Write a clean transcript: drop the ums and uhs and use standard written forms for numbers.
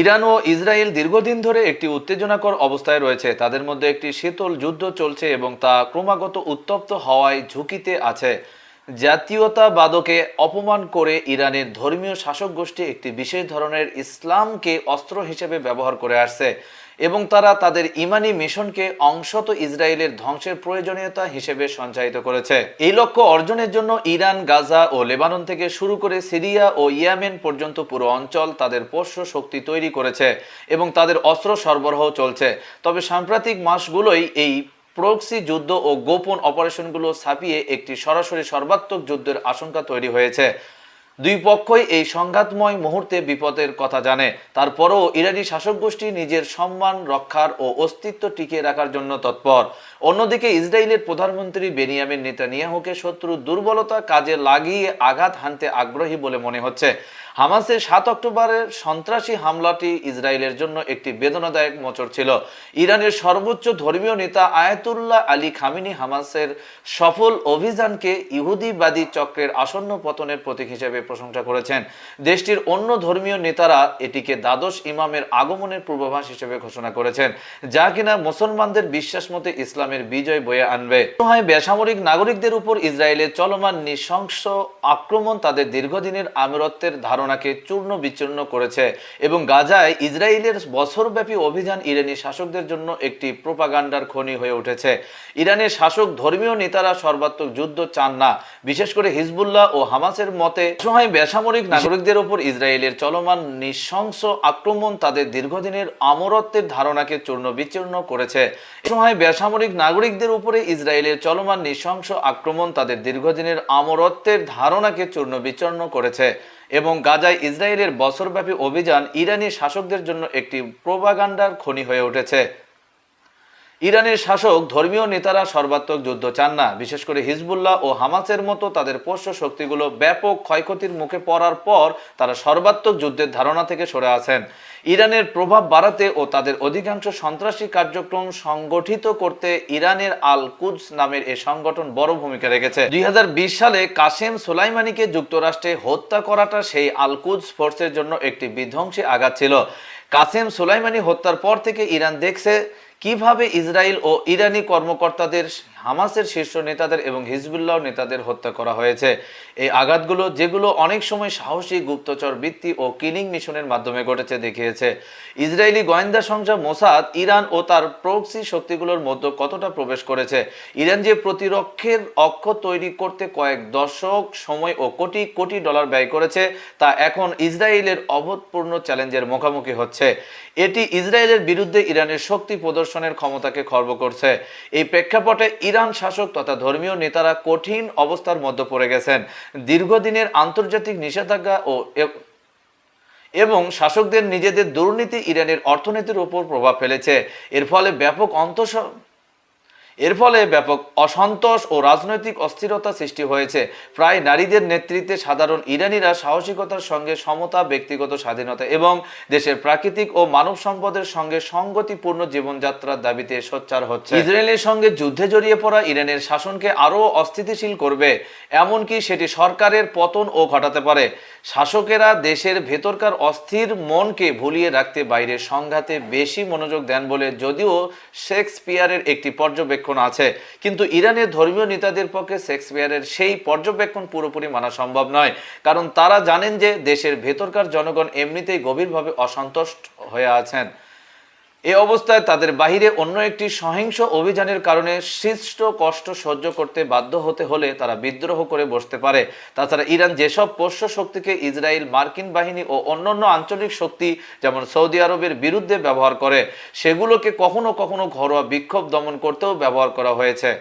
Iran ও Israel দীর্ঘদিন ধরে একটি উত্তেজনাকর অবস্থায় রয়েছে। তাদের মধ্যে একটি শীতল যুদ্ধ চলছে এবং তা ক্রমাগত উত্তপ্ত হওয়ায় ঝুঁকিতে আছে। জাতীয়তাবাদকে অপমান করে ইরানের ধর্মীয় শাসক গোষ্ঠী একটি বিশেষ ধরনের ইসলামকে অস্ত্র হিসেবে ব্যবহার করে আসছে এবং তারা তাদের ইমানি মিশনকে অংশত ইসরায়েলের ধ্বংসের প্রয়োজনীয়তা হিসেবে সঞ্চায়িত করেছে। এই লক্ষ্য অর্জনের জন্য ইরান, গাজা ও লেবানন থেকে শুরু করে সিরিয়া ও ইয়েমেন পর্যন্ত পুরো অঞ্চল তাদের পোষ্য শক্তি তৈরি করেছে এবং তাদের অস্ত্র সরবরাহ চলছে। তবে সাম্প্রতিক মাসগুলোই এই প্রক্সি যুদ্ধ ও গোপন অপারেশনগুলো ছাপিয়ে একটি সরাসরি সর্বাত্মক যুদ্ধের আশঙ্কা তৈরি হয়েছে। দুই পক্ষই এই সংঘাতময় মুহূর্তে বিপদের কথা জানে, তারপরও ইরানি শাসক গোষ্ঠী নিজের সম্মান রক্ষার ও অস্তিত্ব টিকিয়ে রাখার জন্য তৎপর। অন্যদিকে ইসরায়েলের প্রধানমন্ত্রী বেনিয়ামিন নেতানিয়াহুকে শত্রুর দুর্বলতা কাজে লাগিয়ে আঘাত হানতে আগ্রহী বলে মনে হচ্ছে। হামাসের 7 অক্টোবরের সন্ত্রাসী হামলাটি ইসরায়েলের জন্য একটি বেদনাদায়ক মোচড় ছিল। ইরানের সর্বোচ্চ ধর্মীয় নেতা আয়াতুল্লাহ আলী খামেনি হামাসের সফল অভিযানকে ইহুদিবাদী চক্রের আসন্ন পতনের প্রতীক হিসেবে প্রশংসা করেছেন। দেশটির অন্য ধর্মীয় নেতারা এটিকে দ্বাদশ ইমামের আগমনের পূর্বাভাস হিসেবে ঘোষণা করেছেন, যা কিনা মুসলমানদের বিশ্বাস মতে ইসলামের বিজয় বয়ে আনবে। বেসামরিক নাগরিকদের উপর ইসরায়েলের চলমান নৃশংস আক্রমণ তাদের দীর্ঘদিনের আমিরত্বের ধারণাকে চূর্ণ বিচূর্ণ করেছে এবং গাজায় ইসরায়েলের বছরব্যাপী অভিযান ইরানি শাসকদের জন্য একটি প্রোপাগান্ডার খনি হয়ে উঠেছে। ইরানের শাসক ধর্মীয় নেতারা সর্বাত্মক যুদ্ধ চান না, বিশেষ করে হিজবুল্লাহ ও হামাসের মতে বেসামরিক নাগরিকদের উপর ইসরায়েলের চলমান নৃশংস আক্রমণ তাদের দীর্ঘদিনের আমরত্বের ধারণাকে চূর্ণ বিচূর্ণ করেছে। বেসামরিক নাগরিকদের উপরে ইসরায়েলের চলমান নৃশংস আক্রমণ তাদের দীর্ঘদিনের আমরত্বের ধারণাকে চূর্ণ বিচূর্ণ করেছে এবং গাজায় ইসরায়েলের বছরব্যাপী অভিযান ইরানি শাসকদের জন্য একটি প্রোপাগান্ডার খনি হয়ে উঠেছে। ইরানের শাসক ধর্মীয় নেতারা সর্বাত্মক যুদ্ধ চান না, বিশেষ করে হিজবুল্লাহ ও হামাসের মতো তাদের পোষ্য শক্তিগুলো ব্যাপক ক্ষয়ক্ষতির মুখে পড়ার পর তারা সর্বাত্মক যুদ্ধের ধারণা থেকে সরে আসেন। ইরানের প্রভাব বাড়াতে ও তাদের অধিকাংশ সন্ত্রাসী কার্যক্রম সংগঠিত করতে ইরানের আল কুদস নামের এই সংগঠন বড় ভূমিকা রেখেছে। 2020 সালে কাসেম সোলাইমানিকে যুক্তরাষ্ট্রে হত্যা করাটা সেই আল কুদস ফোর্সের জন্য একটি বিধ্বংসী আঘাত ছিল। কাসেম সোলাইমানি হত্যার পর থেকে ইরান দেখছে কিভাবে ইসরায়েল ও ইরানি কর্মকর্তাদের, হামাসের শীর্ষ নেতাদের এবং হিজবুল্লাহ নেতাদের হত্যা করা হয়েছে। এই আঘাতগুলো, যেগুলো অনেক সময় সাহসী গুপ্তচর বৃত্তি ও কিলিং মিশনের মাধ্যমে ঘটেছে, দেখিয়েছে ইসরায়েলি গোয়েন্দা সংস্থা মোসাদ ইরান ও তার প্রক্সি শক্তিগুলোর মধ্যে কতটা প্রবেশ করেছে। ইরান যে প্রতিরক্ষের অক্ষ তৈরি করতে কয়েক দশক সময় ও কোটি কোটি ডলার ব্যয় করেছে, তা এখন ইসরায়েলের অভূতপূর্ণ চ্যালেঞ্জের মুখোমুখি হচ্ছে। এটি ইসরায়েলের বিরুদ্ধে ইরানের শক্তি প্রদর্শনের ক্ষমতাকে খর্ব করছে। এই প্রেক্ষাপটে ইরান শাসক তথা ধর্মীয় নেতারা কঠিন অবস্থার মধ্যে পড়ে গেছেন। দীর্ঘদিনের আন্তর্জাতিক নিষেধাজ্ঞা এবং শাসকদের নিজেদের দুর্নীতি ইরানের অর্থনীতির উপর প্রভাব ফেলেছে। এর ফলে ব্যাপক অসন্তোষ ও রাজনৈতিক অস্থিরতা সৃষ্টি হয়েছে। প্রায় নারীদের নেতৃত্বে সাধারণ ইরানিরা সাহসিকতার সঙ্গে সমতা, ব্যক্তিগত স্বাধীনতা এবং দেশের প্রাকৃতিক ও মানব সম্পদের সঙ্গে সঙ্গতিপূর্ণ জীবনযাত্রার দাবিতে সোচ্চার হচ্ছে। ইসরায়েলের সঙ্গে যুদ্ধে জড়িয়ে পড়া ইরানের শাসনকে আরও অস্থিতিশীল করবে, এমনকি সেটি সরকারের পতন ও ঘটাতে পারে। শাসকেরা দেশের ভেতরকার অস্থির মনকে ভুলিয়ে রাখতে বাইরের সংঘাতে বেশি মনোযোগ দেন বলে যদিও শেক্সপিয়ারের একটি পর্যবেক্ষণ আছে, কিন্তু ইরানের ধর্মীয় নেতাদের পক্ষে শেক্সপিয়ারের সেই পর্যবেক্ষণ পুরোপুরি মানা সম্ভব নয়, কারণ তারা জানেন যে দেশের ভেতরকার জনগণ এমনিতেই গভীরভাবে অসন্তুষ্ট হয়ে আছেন। এ অবস্থায় তাদের বাহিরে অন্য একটি সহিংস অভিযানের কারণে সৃষ্ট কষ্ট সহ্য করতে বাধ্য হতে হলে তারা বিদ্রোহ করে বসতে পারে। তাছাড়া ইরান যেসব পোষ্য শক্তিকে ইসরায়েল, মার্কিন বাহিনী ও অন্যান্য আঞ্চলিক শক্তি যেমন সৌদি আরবের বিরুদ্ধে ব্যবহার করে, সেগুলোকে কখনো কখনো ঘরোয়া বিক্ষোভ দমন করতেও ব্যবহার করা হয়েছে।